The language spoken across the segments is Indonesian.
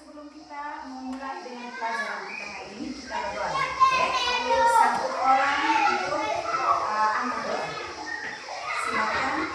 sebelum kita memulai dengan pelajaran kita hari ini, kita berdoa. Oke, satu orang untuk angkat doa. Silakan.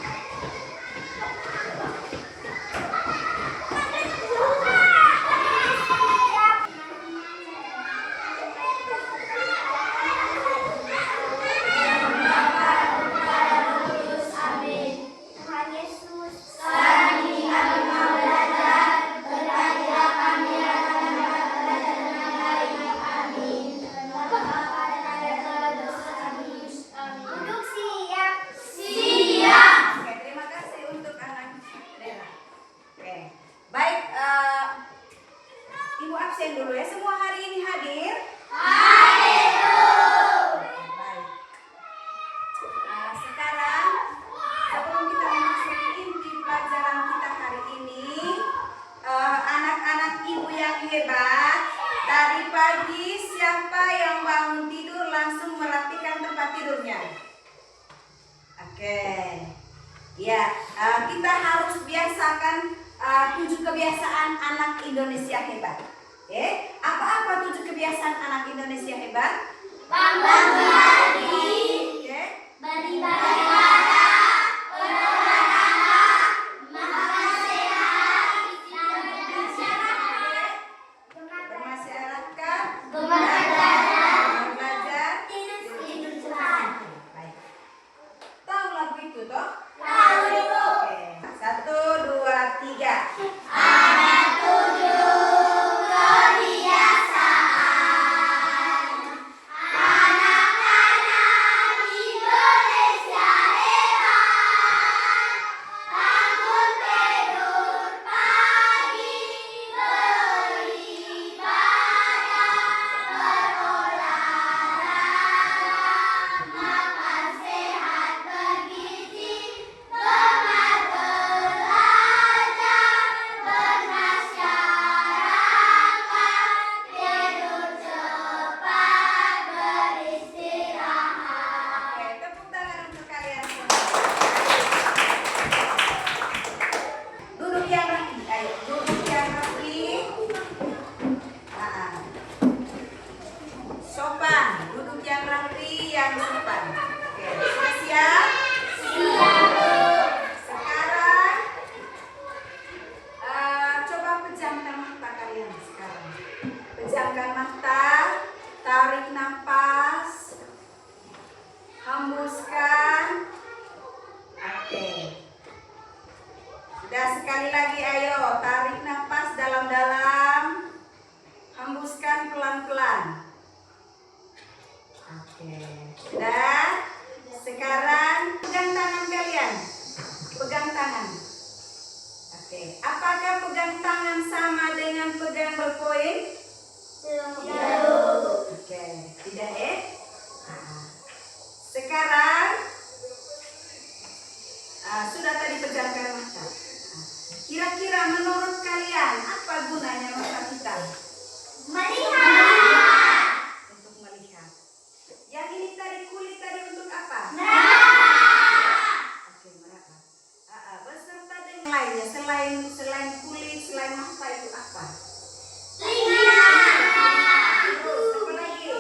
Ibu absen dulu ya. Semua hari ini hadir? Hadir. Baik. Sekarang sebelum kita memasuki inti pelajaran kita hari ini, anak-anak ibu yang hebat, tadi pagi siapa yang bangun tidur langsung merapikan tempat tidurnya? Oke. Ya, kita harus biasakan 7 kebiasaan anak Indonesia hebat. Oke, apa-apa 7 kebiasaan anak Indonesia hebat? Pagi-pagi. Oke. Beribadah, berolahraga, makan sehat, bermasyarakat, belajar, tidur cepat. Baik. Tahu lagu itu toh? Tahu itu. Oke. 1, 2, 3. Ada 7 kebiasaan anak-anak Indonesia hebat. Bangun tidur pagi, beribadah, berolahraga, makan sehat bergizi, gemar belajar, bermasyarakat, tidur cepat, beristirahat. Oke, tepuk tangan untuk kalian semua. Duduk yang rapi, ayo duduk yang rapi. Sopan, duduk yang rapi, yang sopan. Oke, sudah siap? Siap. Sekarang coba pejamkan mata kalian sekarang. Pejamkan mata, tarik nafas, hembuskan. Oke. Sudah, sekali lagi ayo, tarik nafas dalam-dalam, hembuskan pelan-pelan. Oke. Sudah. Sekarang pegang tangan kalian. Pegang tangan. Oke. Apakah pegang tangan sama dengan pegang ballpoint? Tidak. Oke. Tidak ya? Sekarang sudah tadi pejamkan mata. Kira-kira menurut kalian apa gunanya mata kita? Melihat. Untuk melihat. Yang ini tadi kulit tadi untuk apa? Oke, meraba. Beserta dengan lainnya, selain kulit, selain mata itu apa? Telinga. Terus apa lagi?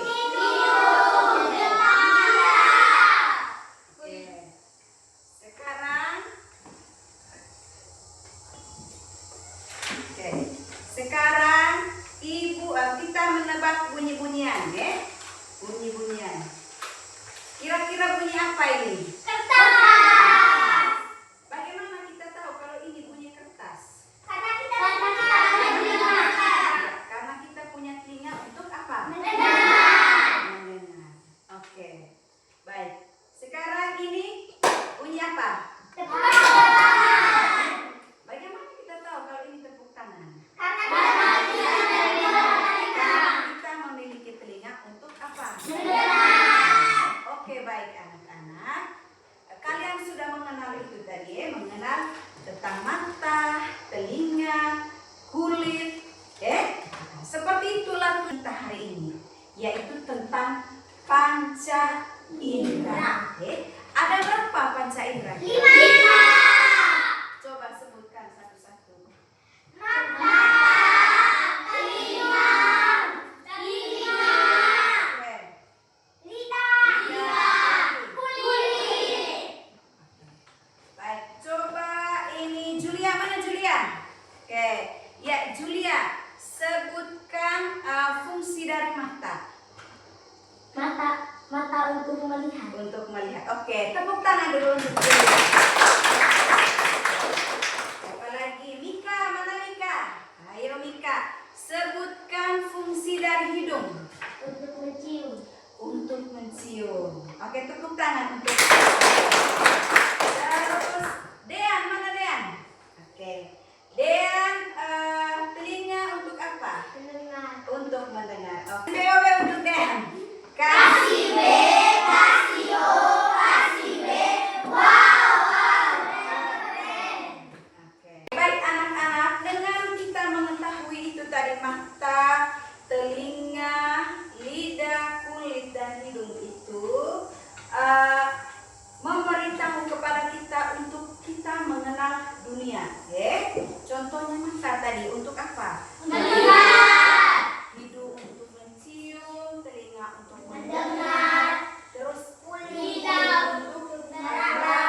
Oke. Sekarang ibu kita menebak bunyi-bunyian ya. Bunyi-bunyian. Kira-kira bunyi apa ini? Kertas. Bagaimana kita tahu kalau ini bunyi kertas? Karena kita punya telinga untuk apa? Mendengar. Oke. Baik. Sekarang ini bunyi apa? Tepuk tangan. Bagaimana kita tahu kalau ini tepuk tangan? Karena kita memiliki telinga untuk apa? Mendengar. Oke, baik anak-anak. Kalian sudah mengenal itu tadi ya, mengenal tentang mata, telinga, kulit, seperti itulah kita hari ini, yaitu tentang panca indera. Ada berapa panca indera? 5. Coba sebutkan satu-satu. Mata, Ya, Julia, sebutkan fungsi dari mata. Mata untuk melihat. Untuk melihat. Oke, tepuk tangan dulu untuk Julia. Apalagi Mika, mana Mika? Ayo Mika, sebutkan fungsi dari hidung. Untuk mencium. Untuk mencium. Oke, tepuk tangan untuk. Terus Dean, mana Dean? Oke. Dean, telinga untuk apa? Mendengar. Untuk mendengar. Oke. BOB untuk Dean. Kasih B, kasih O, kasih B. Wow, keren. Oke. Baik anak-anak, dengan kita mengetahui itu tadi mata, telinga, lidah, kulit dan hidung itu memberitahu kepada kita untuk kita mengenal dunia. Contohnya mata tadi untuk apa? Melihat. Hidung untuk mencium, telinga untuk Mendengar. terus Lidah untuk meraba.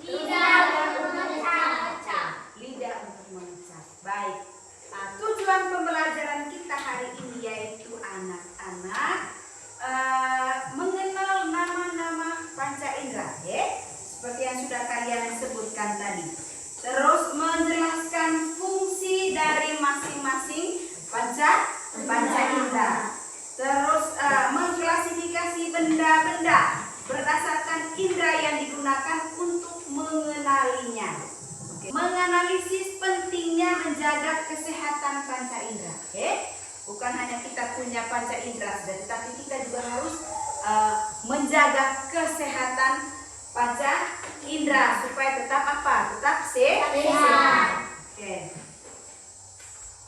Lidah untuk memecah. lidah untuk memecah. Baik. Tujuan pembelajaran kita hari ini yaitu anak-anak mengenal nama-nama panca indera, seperti yang sudah kalian sebutkan tadi. Terus menjelaskan fungsi dari masing-masing panca indera. Terus mengklasifikasi benda-benda berdasarkan indera yang digunakan untuk mengenalinya. Menganalisis pentingnya menjaga kesehatan panca indera. Bukan hanya kita punya panca indera, tetapi kita juga harus menjaga kesehatan panca indera supaya tetap apa? Tetap sehat. Oke.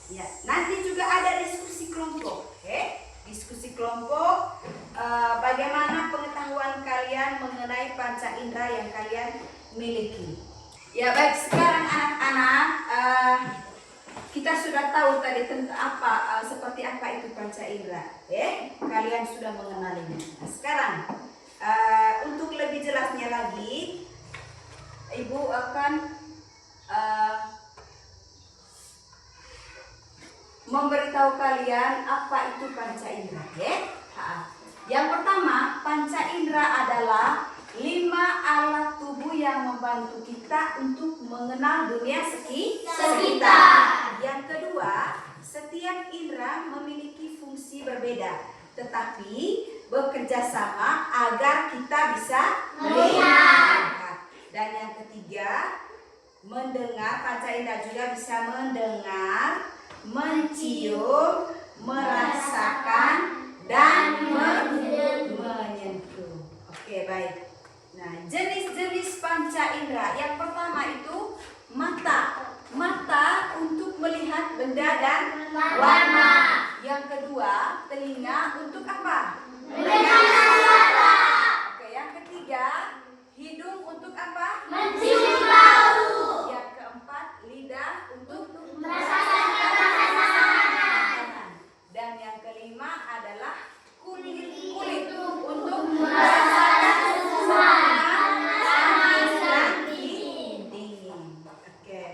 Ya, nanti juga ada diskusi kelompok. Diskusi kelompok bagaimana pengetahuan kalian mengenai panca indera yang kalian miliki. Ya baik, sekarang anak-anak kita sudah tahu tadi tentang apa seperti apa itu panca indera. Kalian sudah mengenalinya. Nah, sekarang untuk lebih jelasnya lagi, Ibu akan memberitahu kalian apa itu panca indera. Yang pertama, panca indera adalah 5 alat tubuh yang membantu kita untuk mengenal dunia sekitar. Yang kedua, setiap indera memiliki fungsi berbeda, tetapi bekerja sama agar kita bisa melihat. Dan yang ketiga, mendengar. Panca indera juga bisa mendengar, mencium, merasakan, dan menyentuh. Oke, baik. Nah, jenis-jenis panca indera. Yang pertama itu mata. Mata untuk melihat benda dan warna. Yang kedua, telinga untuk apa? Mendengar suara. Oke, yang ketiga, hidung untuk apa? Mencium bau. Yang keempat, lidah untuk Merasakan makanan. dan yang kelima adalah kulit untuk Merasakan sentuhan. panas dan dingin. Oke.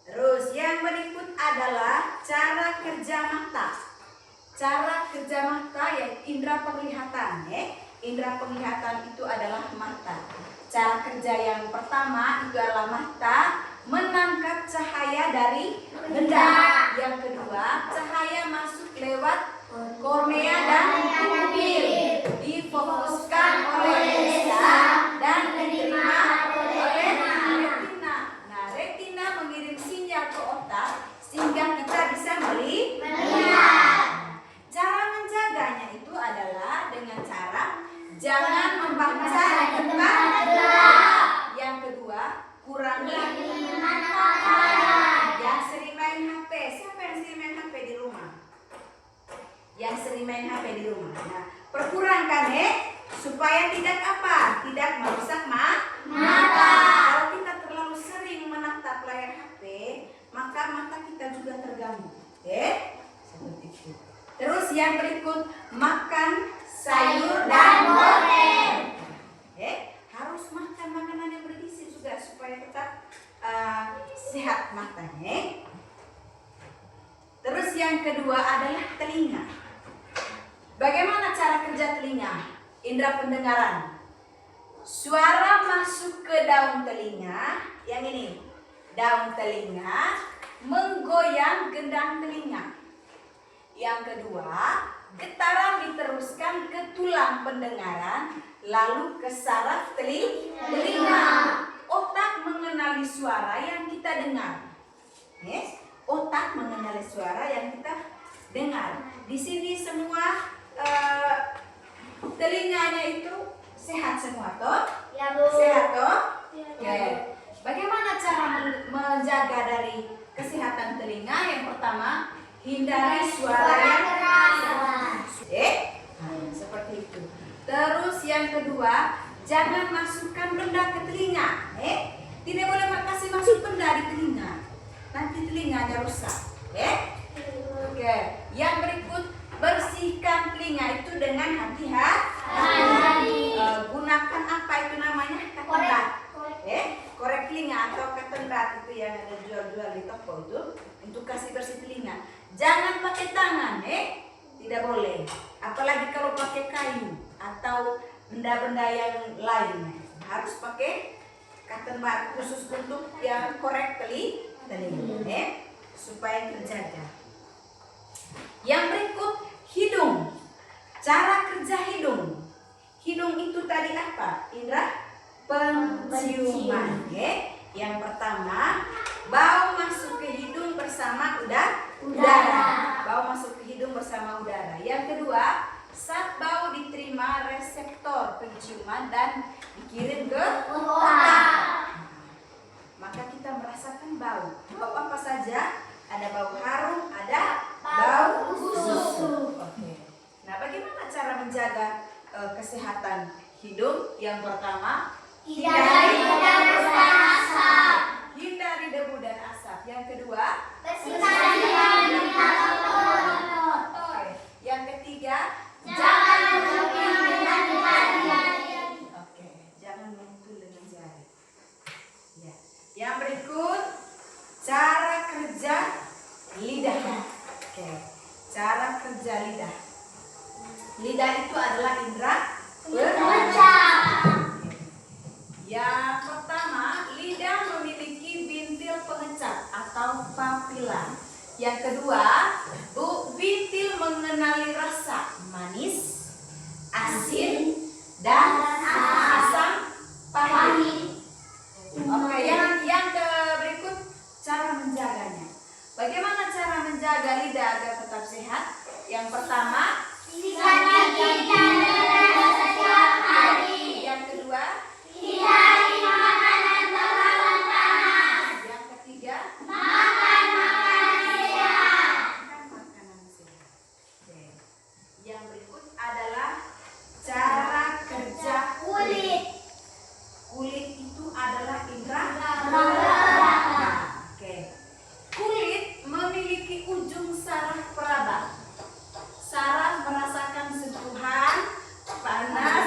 Terus yang berikut adalah cara kerja mata. Cara kerja mata yang indera penglihatan. Indera penglihatan itu adalah mata. Cara kerja yang pertama itu adalah mata menangkap cahaya dari benda. Yang kedua, cahaya masuk lewat kornea dan pupil, difokuskan oleh lensa dan diterima oleh retina. Nah, retina mengirim sinyal ke otak sehingga kita bisa melihat. Cara menjaganya itu adalah dengan cara jangan membaca di tempat gelap. Yang kedua, kurangi yang sering main HP. Siapa yang sering main HP di rumah? Yang sering main HP di rumah. Nah, perkurangkan supaya tidak apa? Tidak merusak mata. Kalau kita terlalu sering menatap layar HP, maka mata kita juga terganggu. Seperti itu. Terus yang berikut, makan sayur dan goreng. Harus makan makanan yang bergizi juga supaya tetap sehat matanya. yang kedua adalah telinga. Bagaimana cara kerja telinga? Indera pendengaran. Suara masuk ke daun telinga, yang ini, daun telinga menggoyang gendang telinga. Yang kedua, getaran diteruskan ke tulang pendengaran lalu ke saraf telinga. Otak mengenali suara yang kita dengar. Yes? Otak mengenali suara yang kita dengar. Di sini semua telinganya itu sehat semua toh? Ya, Bu. Sehat toh? Ya, Oke. Bagaimana cara menjaga dari kesehatan telinga? Yang pertama, hindari suara yang keras. Seperti itu. Terus yang kedua, jangan masukkan benda ke telinga. Tidak boleh kasih masuk benda di telinga. Nanti telinganya rusak. Oke. Yang berikut, bersihkan telinga itu dengan hati-hati. Gunakan apa itu namanya? Ketenbat. Korek telinga atau ketenbat itu yang ada jual-jual di toko itu untuk kasih bersih telinga. Jangan pakai tangan, tidak boleh. Apalagi kalau pakai kayu atau benda-benda yang lain, harus pakai ketenbat khusus untuk yang korek telinga, supaya terjaga. Yang berikut, hidung. Cara kerja hidung. Hidung itu tadi apa? Indra penciuman. Yang pertama, bau masuk ke hidung bersama udara. Bau masuk ke hidung bersama udara. Yang kedua, saat bau diterima reseptor penciuman dan dikirim ke otak. Maka kita merasakan bau. Bau apa saja? Ada bau harum, ada bau busuk. Oke. Nah, bagaimana cara menjaga kesehatan hidung? Yang pertama, Hindari debu dan asap. hindari debu dan asap. Yang kedua, Bersihkan diri dengan kotor. oke. Yang ketiga, Jangan menyentuh dengan jari. oke, jangan menyentuh dengan jari. Ya. Yang berikut, cara kerja lidah. Oke, cara kerja lidah. Lidah itu adalah indera Pencap. Yang pertama, lidah memiliki bintil pengecap atau papila. Yang kedua, bintil mengenali rasa manis, asin, dan asam pahit. Oke, yang berikut cara menjaganya. Bagaimana cara menjaga lidah agar tetap sehat? Yang pertama, Sikat gigi dan olahraga setiap hari. yang kedua, Hindari makanan berbahan panas. yang ketiga, Makan makanan sehat. makan makanan sehat. Oke. Yang berikut adalah cara kerja Kulit. Kulit itu adalah indera Peraba. Oke. Kulit memiliki ujung saraf peraba. Saraf merasakan sentuhan, panas,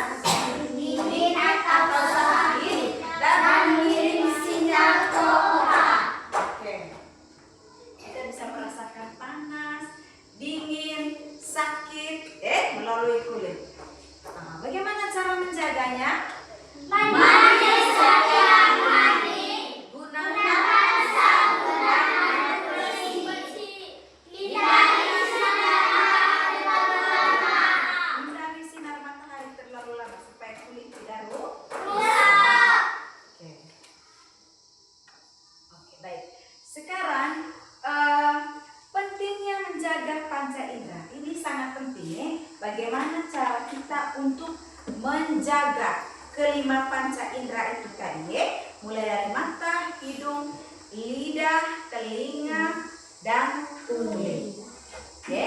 dingin atau sakit, dan mengirim sinyal ke otak. Oke. Kita bisa merasakan panas, dingin, sakit, melalui kulit. Nah, bagaimana cara menjaganya? Mandi setiap hari. Gunakan Sabun dan air bersih. Hindari sinar matahari terlalu lama. hindari sinar matahari terlalu lama supaya kulit tidak Rusak. Oke. Oke, baik. Sekarang pentingnya menjaga panca indera. Ini sangat penting. Bagaimana cara kita untuk menjaga kelima panca indera itu tadi, mulai dari mata, hidung, lidah, telinga, dan kulit. Oke,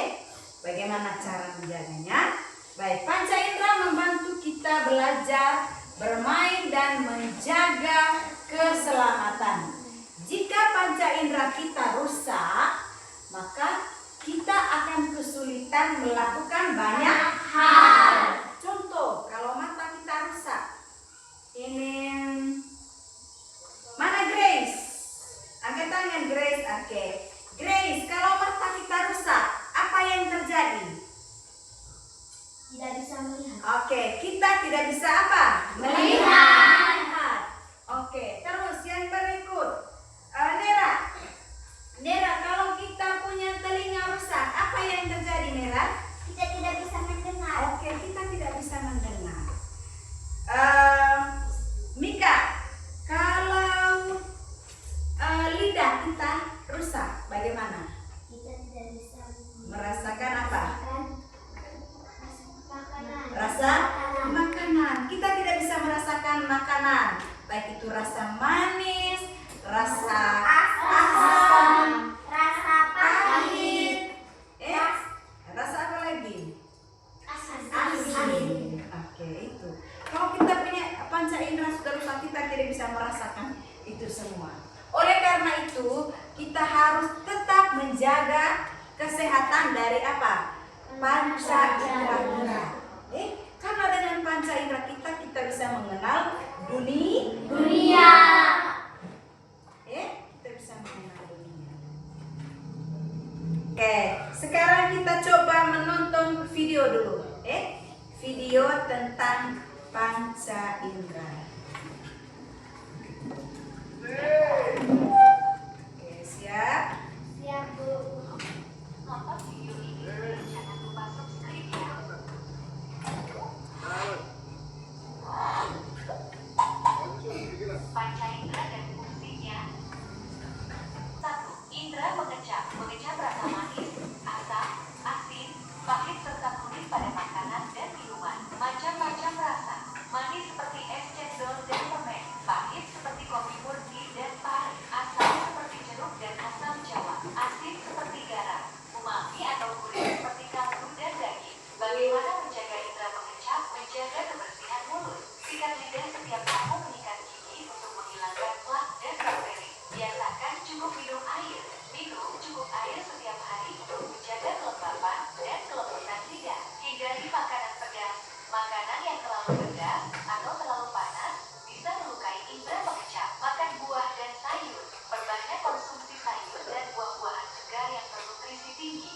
bagaimana cara menjaganya? Baik, panca indera membantu kita belajar, bermain, dan menjaga keselamatan. Jika panca indera kita rusak, maka kita akan kesulitan melakukan banyak hal. Contoh, kalau mata kita rusak, ini mana Grace? Angkat tangan Grace. Oke, Grace, kalau mata kita rusak, menjaga kesehatan dari apa? Panca indera kita. Karena dengan panca indera kita bisa mengenal dunia. Kita bisa mengenal dunia. Oke, sekarang kita coba menonton video dulu. Video tentang panca indera. Oke, siap? Siap, Bu. Nonton video ini dan jangan lupa subscribe ya. Panca indera dan fungsinya. 1. Indera mengecap. Mengecap rasa manis, asam, asin, pahit serta gurih pada makanan dan minuman. Macam-macam rasa. Manis seperti es cendol dan permen. Pahit seperti kopi murni dan pahit. Asam seperti jeruk dan asam jawa. Asin seperti garam. Umami atau gurih seperti kaldu dan daging. Bagaimana menjaga indera mengecap? Menjaga kebersihan mulut. Sikat lidah setiap kamu menyikat gigi untuk menghilangkan plak dan bakteri. Biasakan cukup minum air. Minum cukup air setiap hari untuk menjaga kelembapan dan kelembutan lidah. Hindari makanan pedas. Makanan yang terlalu pedas atau terlalu panas bisa melukai indera mengecap. Makan buah dan sayur. Perbanyak konsumsi sayur dan buah-buahan segar yang bernutrisi tinggi.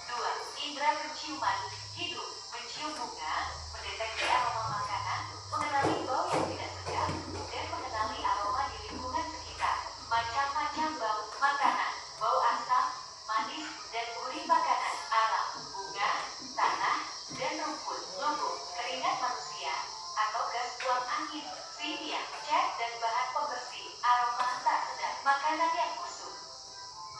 2. Indera penciuman. Hidung. Mencium bunga, mendeteksi aroma makanan, mengenali bau yang tidak sedap, dan mengenali aroma di lingkungan sekitar. Macam-macam bau makanan. Bau asam, manis, dan gurih makanan. Alam, bunga, tanah, dan rumput. Lumpur, keringat manusia, atau gas buang angin. Minyak, cat, dan bahan pembersih. Aroma tak sedap. Makanan yang busuk.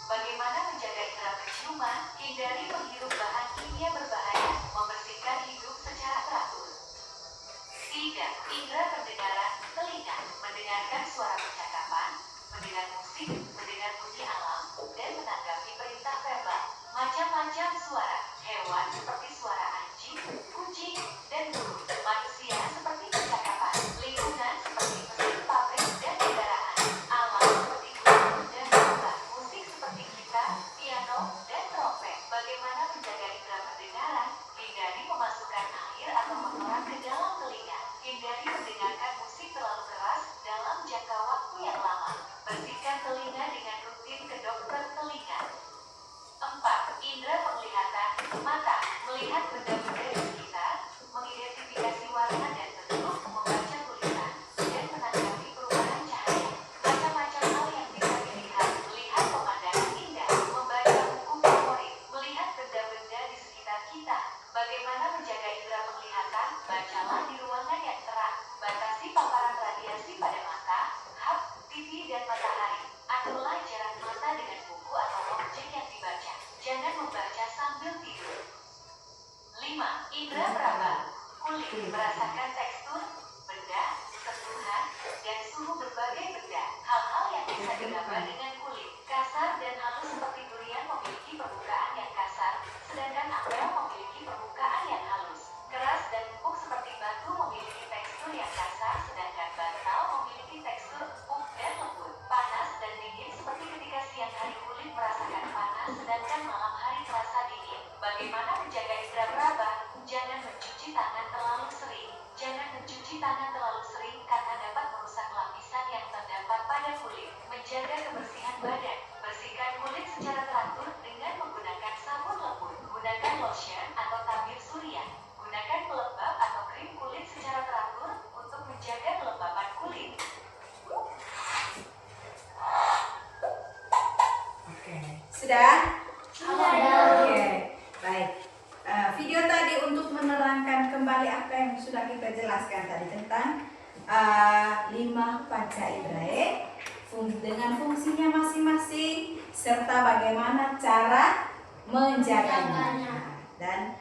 Bagaimana menjaga indera penciuman? Hindari menghirup bahan kimia berbahaya. Membersihkan hidung secara teratur. 3. Indera pendengaran. Telinga. Mendengarkan suara percakapan, mendengar musik, mendengar bunyi alam, dan menanggapi perintah verbal. Macam-macam suara. Hewan seperti suara anjing, kucing, dan burung. Manusia seperti percakapan. Lingkungan seperti mesin pabrik dan kendaraan. Alam seperti gunung dan hutan. Musik seperti gitar, piano, dan trompet. Bagaimana menjaga indera pendengaran? Hindari memasukkan air atau kotoran ke dalam telinga. Hindari mendengarkan musik terlalu keras dalam jangka waktu yang lama. Bersihkan telinga dengan rutin ke dokter telinga. 4. Indera penglihatan. Mata. Melihat benda-benda di sekitar, mengidentifikasi warna dan bentuk, membaca tulisan, dan menanggapi perubahan cahaya. Macam-macam hal yang bisa dilihat. Melihat pemandangan indah, membaca buku favorit, melihat benda-benda di sekitar kita. Bagaimana menjaga indera penglihatan? Bacalah di ruangan yang terang. Batasi paparan radiasi pada mata, HP, TV, dan matahari. Aturlah jarak mata dengan buku atau objek yang dibaca. Jangan membaca sambil tidur. 5. Indera peraba. Kulit. Merasakan tekstur, benda, sentuhan, dan suhu berbagai benda. Hal-hal yang bisa diraba dengan kulit. Kasar dan halus seperti durian memiliki permukaan yang kasar, sedangkan apel memiliki permukaan yang halus. Keras dan empuk seperti batu memiliki tekstur yang kasar, sedangkan bantal memiliki tekstur empuk dan lembut. Panas dan dingin seperti ketika siang hari kulit merasakan panas, sedangkan malam hari terasa dingin. Bagaimana menjaga indera peraba? Jangan mencuci tangan terlalu sering. Jangan mencuci tangan terlalu sering karena dapat merusak lapisan yang terdapat pada kulit. Menjaga kebersihan badan. Bersihkan kulit secara teratur dengan menggunakan sabun lembut. Gunakan lotion atau tabir surya. Gunakan pelembab atau krim kulit secara teratur untuk menjaga kelembapan kulit. Oke. Sudah? Sudah. Oke. Baik. Video tadi untuk menerangkan kembali apa yang sudah kita jelaskan tadi tentang 5 panca indera dengan fungsinya masing-masing serta bagaimana cara menjaganya. Dan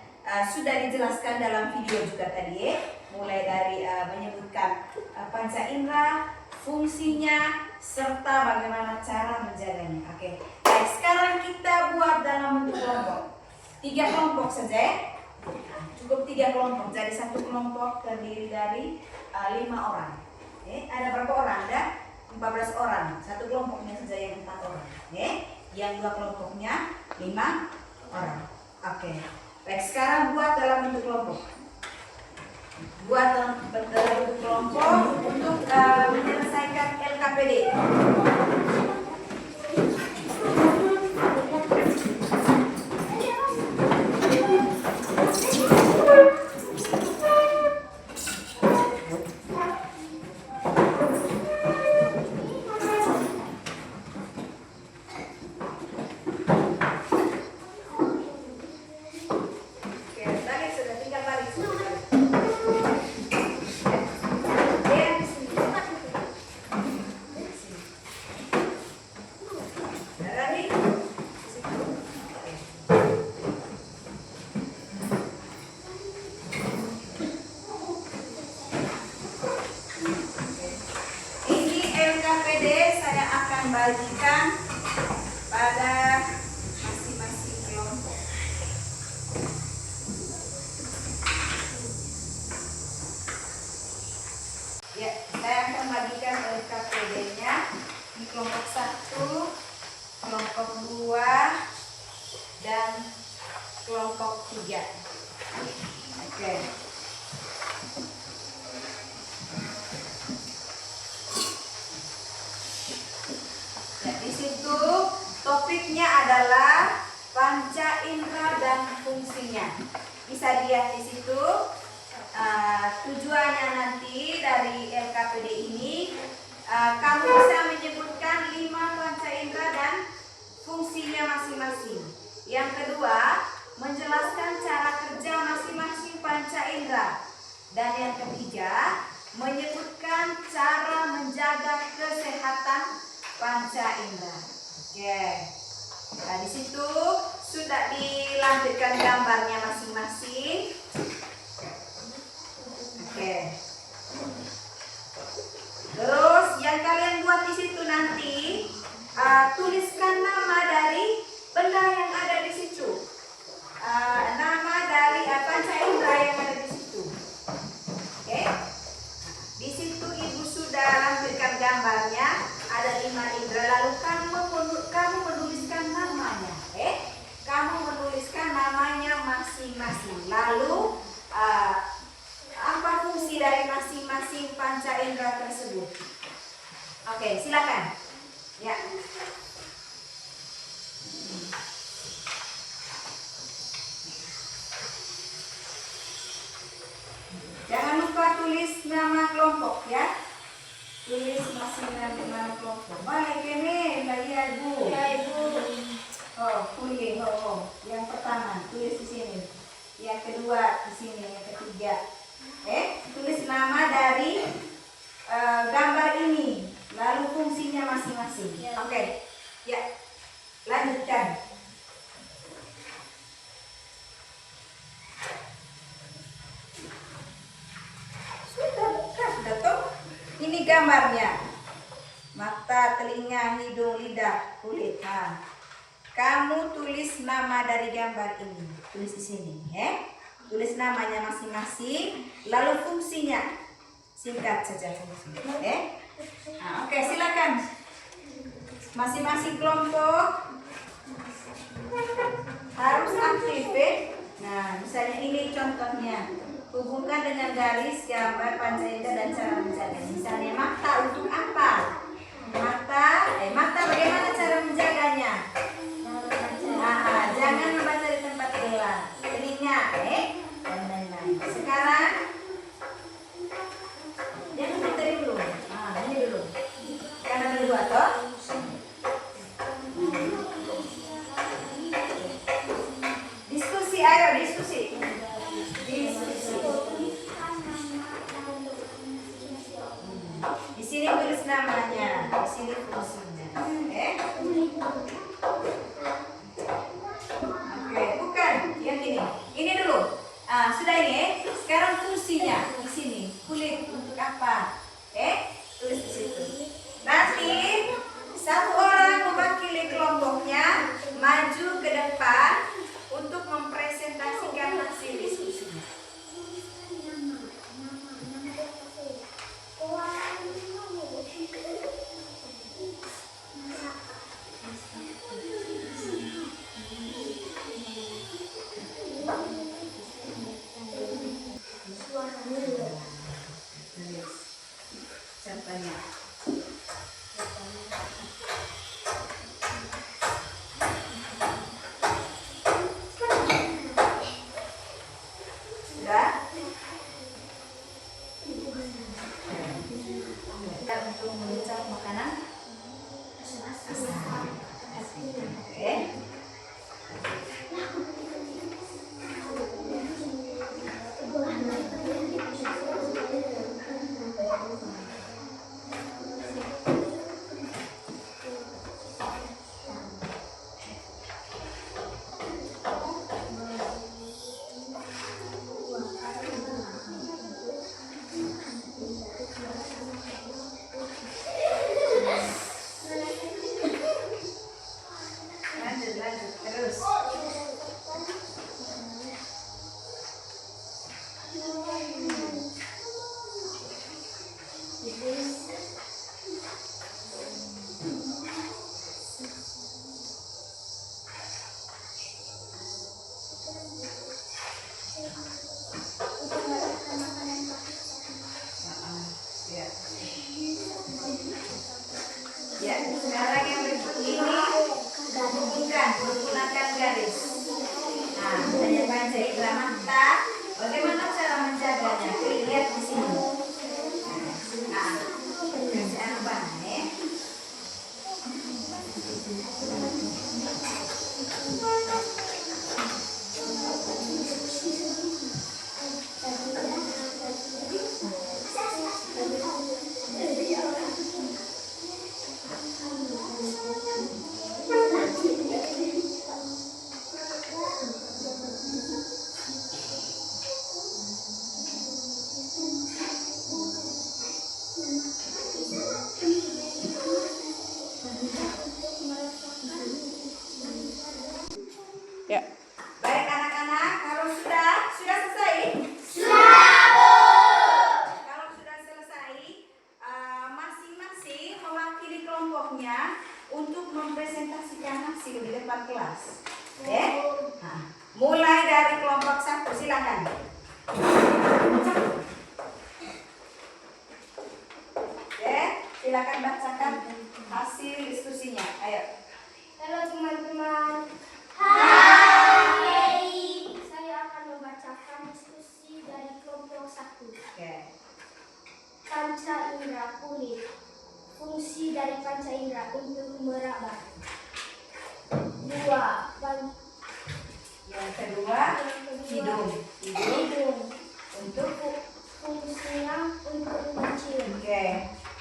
sudah dijelaskan dalam video juga tadi mulai dari menyebutkan panca indera, fungsinya serta bagaimana cara menjaganya. Oke. Baik, sekarang kita buat dalam bentuk kelompok. 3 kelompok saja. Cukup 3 kelompok. Jadi satu kelompok terdiri dari 5 orang. Ada berapa orang? Ada 14 orang. Satu kelompoknya saja yang 4 orang. Yang dua kelompoknya 5 orang. Oke. Baik, sekarang buat dalam bentuk kelompok. Buat dalam bentuk kelompok untuk menyelesaikan LKPD. Bagikan pada masing-masing kelompok. Ya, saya akan bagikan LKPD-nya di kelompok 1, kelompok 2, dan kelompok 3. Oke. Topiknya adalah panca indera dan fungsinya. Bisa dilihat di situ. Tujuannya nanti dari LKPD ini, kamu bisa menyebutkan 5 panca indera dan fungsinya masing-masing. Yang kedua, menjelaskan cara kerja masing-masing panca indera. Dan yang ketiga, menyebutkan cara menjaga kesehatan panca indera. Oke. Nah, di situ sudah dilampirkan gambarnya masing-masing. Oke. Terus yang kalian buat di situ nanti, tuliskan nama dari benda yang ada di situ. Nama dari panca indera yang ada di situ. Oke. Di situ ibu sudah lampirkan gambarnya. Ada 5 indera, lalu kamu menuliskan namanya. Kamu menuliskan namanya masing-masing. Lalu apa fungsi dari masing-masing panca indera tersebut? Oke, silakan. Ya. Jangan lupa tulis nama kelompok ya. Tulis masing-masing nama kelompok. Baik ini, bagi ibu. Ya ibu. Oh, kulit. Oh. Yang pertama tulis di sini. Yang kedua di sini. Yang ketiga. Tulis nama dari gambar ini. Lalu fungsinya masing-masing. Ya. Oke. Ya. Lanjutkan. Sudah toh? Ini gambarnya. Mata, telinga, hidung, lidah, kulit. Nah, kamu tulis nama dari gambar ini. Tulis di sini, Tulis namanya masing-masing, lalu fungsinya. Singkat saja fungsinya, Nah, oke, silakan. Masing-masing kelompok harus aktif, Nah, misalnya ini contohnya. Hubungkan dengan garis gambar panca indera dan cara menjaga. Misalnya mata untuk apa? Mata bagaimana cara menjaganya? Jangan membaca di tempat gelap. Telinga, dan lain-lain. Sekarang jangan dari dulu. Ini dulu. Karena ada 2 toh. Diskusi, ayo diskusi. Di sini tulis namanya, di sini fungsinya. Oke, bukan yang ini. Ini dulu. Sudah ini, sekarang fungsinya di sini. Kulit untuk apa? Tulis di situ. Nanti satu orang mewakili kelompoknya maju ke depan untuk mempresentasikan lanjut terus. Ya. Ya, sekarang yang berikut ini hubungkan menggunakan garis. Nah, saya baca indra mata. Bagaimana cara menjaganya? Lihat di sini. Nah, kasih apa nih? Ya. Baik anak-anak, kalau sudah selesai? Kalau sudah selesai, masing-masing mewakili kelompoknya untuk mempresentasikan hasil di depan kelas. Oke? Nah, mulai dari kelompok 1, silakan. Oke, silakan bacakan hasil diskusinya. Ayo. Halo teman-teman. Saya akan membacakan diskusi dari kelompok 1. Oke. Panca indera kulit. Fungsi dari panca indera untuk meraba. 2. Yang kedua, hidung. Hidung. Untuk Fungsinya untuk mencium. oke.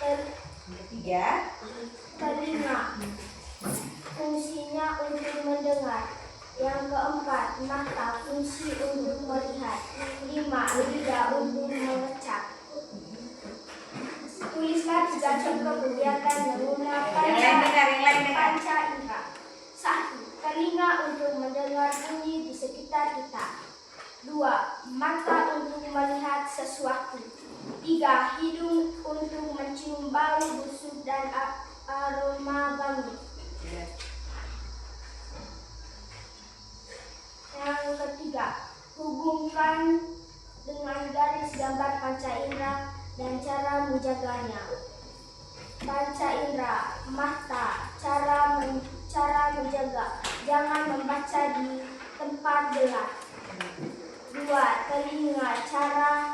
Yang ketiga, Telinga. Fungsinya untuk mendengar. Yang keempat, mata. Fungsi untuk melihat. 5. Lidah untuk mengecap. Tulislah 3 contoh kegiatan menggunakan yang lain dengar. panca indera. 1. Telinga untuk mendengar bunyi di sekitar kita. 2. Mata untuk melihat sesuatu. 3. Hidung untuk mencium bau busuk dan aroma wangi. Yang ketiga, hubungkan dengan garis gambar panca indera dan cara menjaganya. Panca indera, mata, cara menjaga, jangan membaca di tempat gelap. 2. Telinga, cara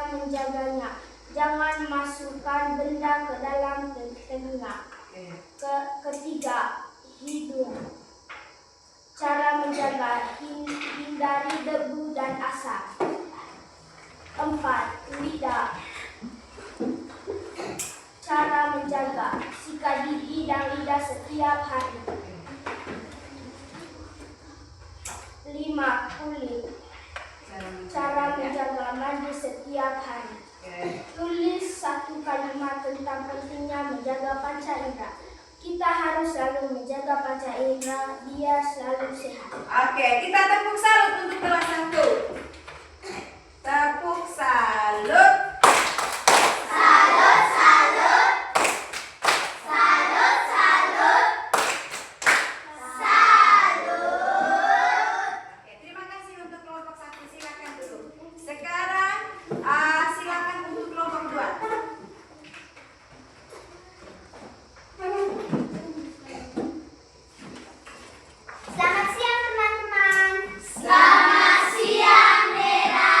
menjaganya, jangan masukkan benda ke dalam telinga. Ketiga, hidung, cara menjaga, hindari debu dan asap. 4. Lidah, cara menjaga, sikat gigi dan lidah setiap hari. 5. Kulit, cara menjaga mandi setiap hari. Tulis 1 kalimat tentang pentingnya menjaga panca indera. Kita harus selalu menjaga panca indera biar selalu sehat. Oke, kita tepuk salut untuk kelas 1. Tepuk salut. Salut, salut. Salut, salut. Salut. Oke, terima kasih untuk kelompok 1. Silakan duduk. Sekarang silakan untuk kelompok 2. Selamat siang teman-teman. Selamat siang Nera.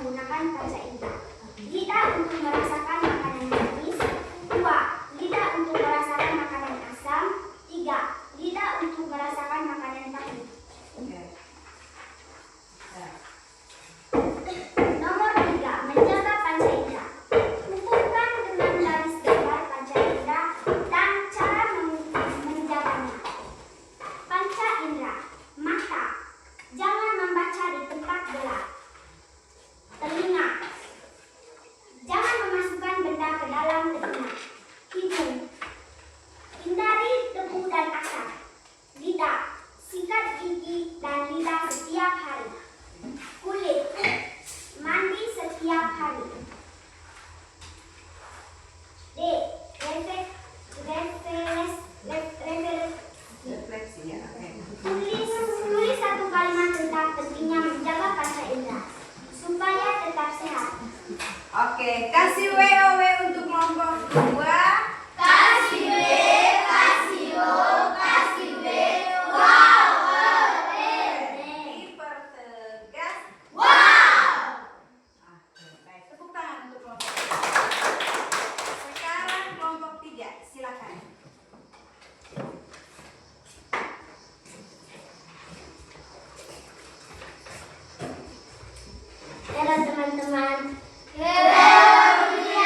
menggunakan panca indera. Lidah untuk merasakan makanan manis. 2. Lidah untuk merasakan makanan asam. 3. Lidah untuk merasakan makanan pahit. Nomor 3. Menjaga panca indera. Hubungkan dengan garis gambar panca indera dan cara menjaganya. Panca indera. Mata. Jangan membaca di tempat gelap. Telinga. Jangan memasukkan benda ke dalam telinga. Hidung. Hindari debu dan asap. Lidah. Sikat gigi dan lidah setiap hari. Kulit. Mandi setiap hari. D. Refleksi ya. Oke. Tulis satu kalimat tentang pentingnya menjaga panca indera supaya tetap sehat. Oke, kasih WOW untuk kelompok 2. Kasih W, kasih O, kasih W, wow, Dipertegas. wow. Oke, baik. Tepuk tangan untuk kelompok 2. Sekarang kelompok 3, silakan. Halo teman-teman. Ini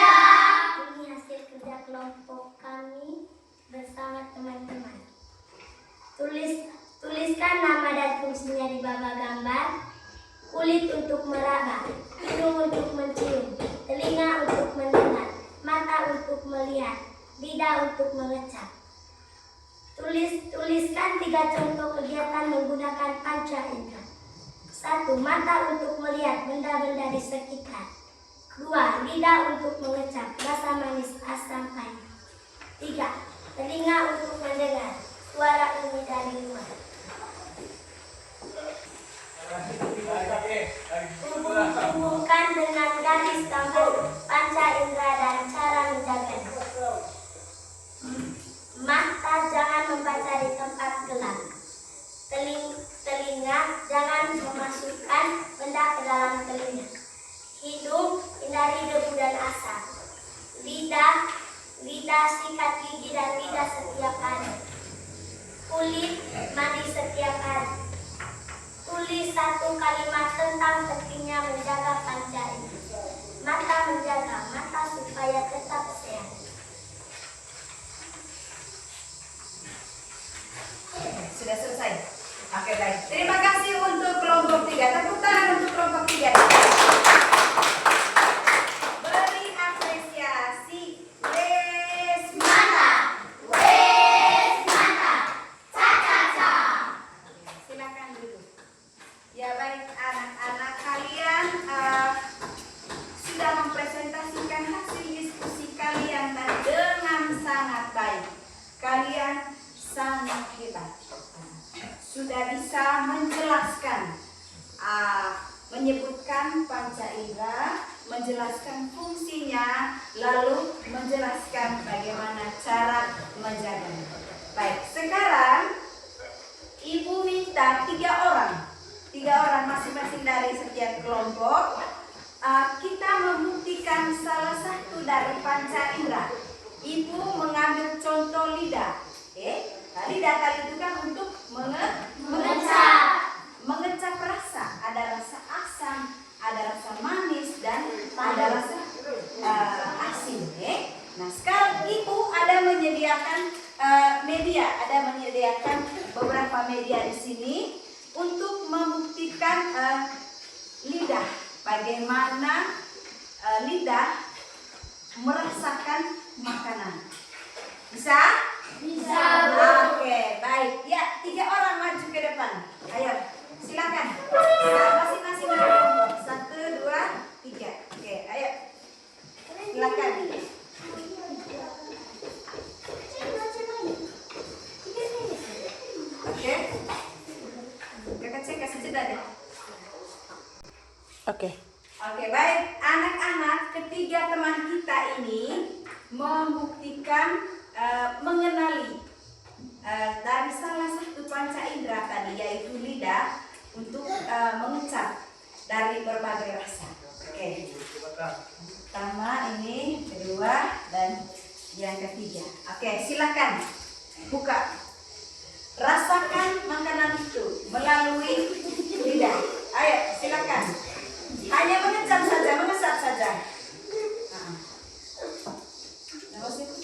hasil kerja kelompok kami bersama teman-teman. Tuliskan nama dan fungsinya di bawah gambar. Kulit untuk meraba, hidung untuk mencium, telinga untuk mendengar, mata untuk melihat, lidah untuk mengecap. Tuliskan 3 contoh kegiatan menggunakan panca indera. 1. Mata untuk melihat benda-benda di sekitar. 2. Lidah untuk mengecap rasa manis, asam, pahit. 3. Telinga untuk mendengar suara ini dari luar. Hubungkan dengan garis gambar panca indera dan cara menjaganya. Mata jangan membaca di tempat gelap. Telinga jangan memasukkan benda ke dalam telinga. Hidung hindari debu dan asap. Lidah sikat gigi dan lidah setiap hari. Kulit mandi setiap hari. Tulis 1 kalimat tentang pentingnya menjaga panca indera. Mata menjaga mata supaya tetap sehat. Sudah selesai. Oke, baik. Terima kasih untuk kelompok 3. Tepuk tangan untuk kelompok 3. Beri apresiasi. Wes mata. Ca-ca-ca. Silakan duduk. Ya, baik anak-anak, kalian sudah mempresentasikan hasil diskusi kalian tadi dengan sangat baik. Kalian sangat hebat. Sudah bisa menjelaskan, menyebutkan panca indera, menjelaskan fungsinya, lalu menjelaskan bagaimana cara menjaganya. Baik, sekarang Ibu minta 3 orang masing-masing dari setiap kelompok. Kita membuktikan salah satu dari panca indera. Ibu mengambil contoh lidah. Lidah tadi itu kan untuk mengecap rasa. Ada rasa asam, ada rasa manis, dan ada rasa asin. Nah, sekarang Ibu ada menyediakan beberapa media di sini untuk membuktikan lidah, bagaimana lidah merasakan makanan. Bisa? Bisa. Oke, baik. Ya, 3 orang maju ke depan. Ayo, silakan. Masing-masing dari kelompok. 1, 2, 3. Oke, ayo. Silakan. Oke. Kakak saya kasih jeda deh. Oke. Oke, baik. Anak-anak, ketiga teman kita ini membuktikan mengenali dari salah satu panca indera tadi, yaitu lidah, untuk mengecap dari berbagai rasa. Oke. Pertama ini, kedua, dan yang ketiga. Oke, silakan buka. Rasakan makanan itu melalui lidah. Ayo, silakan. Hanya mengecam saja, mengesap saja. Nama siapa?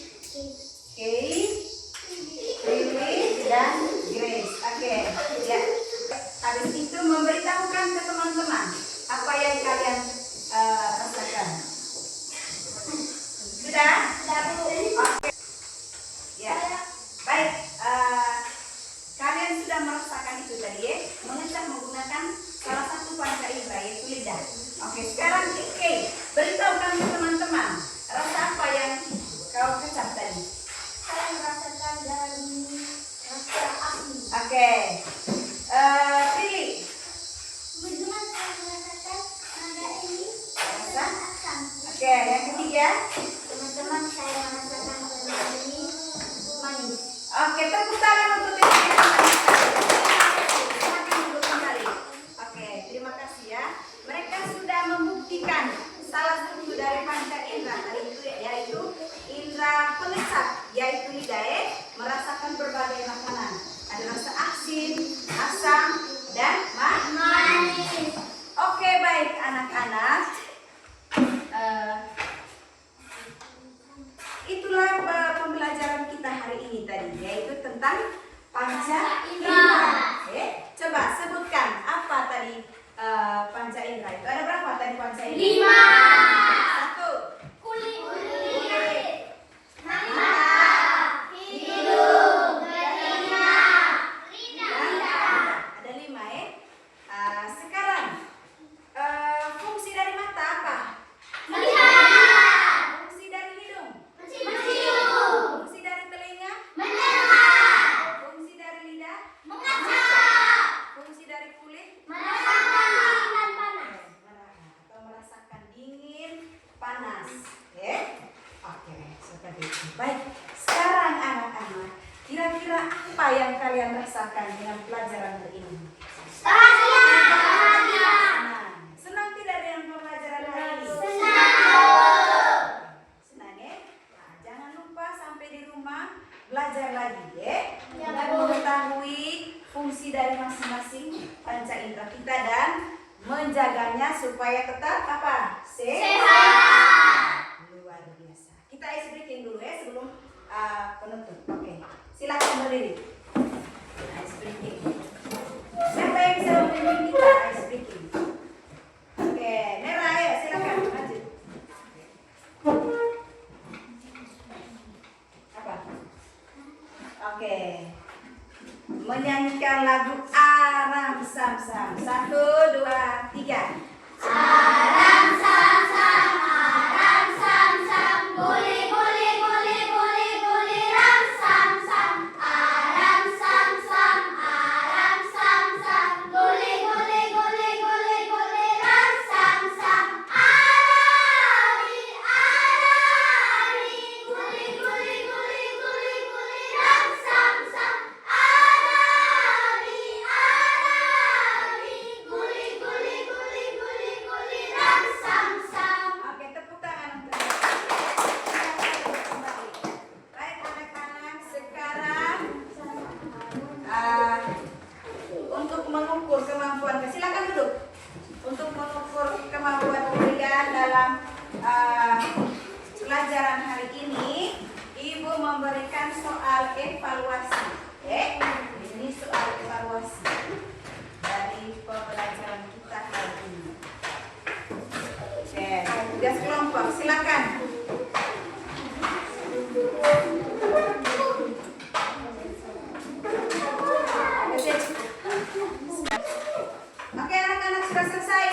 Kay, Lily, dan Grace. Oke, ya. Habis itu memberitahukan ke teman-teman apa yang kalian rasakan. Sudah? Oke. Ya. Baik. Kalian sudah merasakan itu tadi ya, mengecap menggunakan salah satu panca indera yaitu lidah. Oke, sekarang Kay, beritahukan ke teman-teman rasa apa yang kau kecap tadi. Saya merasakan darah ini rasa asin. Oke. Lily, Teman-teman, saya merasakan nada ini rasa? asam. Oke, yang ketiga. Teman-teman, saya merasakan nada ini manis. Oke, tepuk tangan untuk tim yang manis. Silakan duduk kembali. Oke, terima kasih ya. Mereka sudah membuktikan salah satu dari panca indera tadi itu yaitu indera pengesap, yaitu lidah, merasakan berbagai makanan. Ada rasa asin, asam, dan manis. Oke, baik anak-anak. Itulah pembelajaran kita hari ini tadi, yaitu tentang panca indera. Coba sebutkan apa tadi panca indera itu. Ada berapa tadi panca indera? 5. 1. Kulit. Mata. Hidung. Telinga. Lidah. Ada 5 ya. Sekarang fungsi dari mata apa? Melihat. Fungsi dari hidung? Mencium. Fungsi dari telinga? Mendengar. Fungsi dari lidah? Mengacau. Fungsi dari kulit? Merasakan panas. Atau merasakan dingin, panas. Oke, seperti itu. Baik, sekarang anak-anak, kira-kira apa yang kalian rasakan dengan pelajaran hari ini? Senang tidak dengan pembelajaran hari ini? Senang ya? Nah, jangan lupa sampai di rumah belajar lagi ya. Dan mengetahui fungsi dari masing-masing panca indera kita dan menjaganya supaya tetap apa? Sehat. Luar biasa. Kita ice breaking dulu ya sebelum penutup. Oke. Silakan berdiri. Ice breaking. Siapa yang bisa memimpin kita ice breaking? Oke, Merah ya, silakan maju. Apa? Oke. Menyanyikan lagu Aram Sam Sam. 1, 2, 3. Aram sam sam, aram sam sam, guli guli guli guli guli ram sam sam. Aram sam sam, aram sam sam, guli guli guli guli guli ram sam sam. Arami arami, guli guli guli guli guli ram sam sam. Arami arami, guli guli guli guli guli ram sam sam. Oke, tepuk tangan untuk kembali. Baik anak-anak, sekarang untuk mengukur kemampuan, silakan duduk. Untuk mengukur kemampuan kalian dalam pelajaran hari ini, Ibu memberikan soal evaluasi. Ini soal evaluasi dari pembelajaran kita hari ini. Oke, tugas kelompok, silakan. Oke, anak-anak sudah selesai?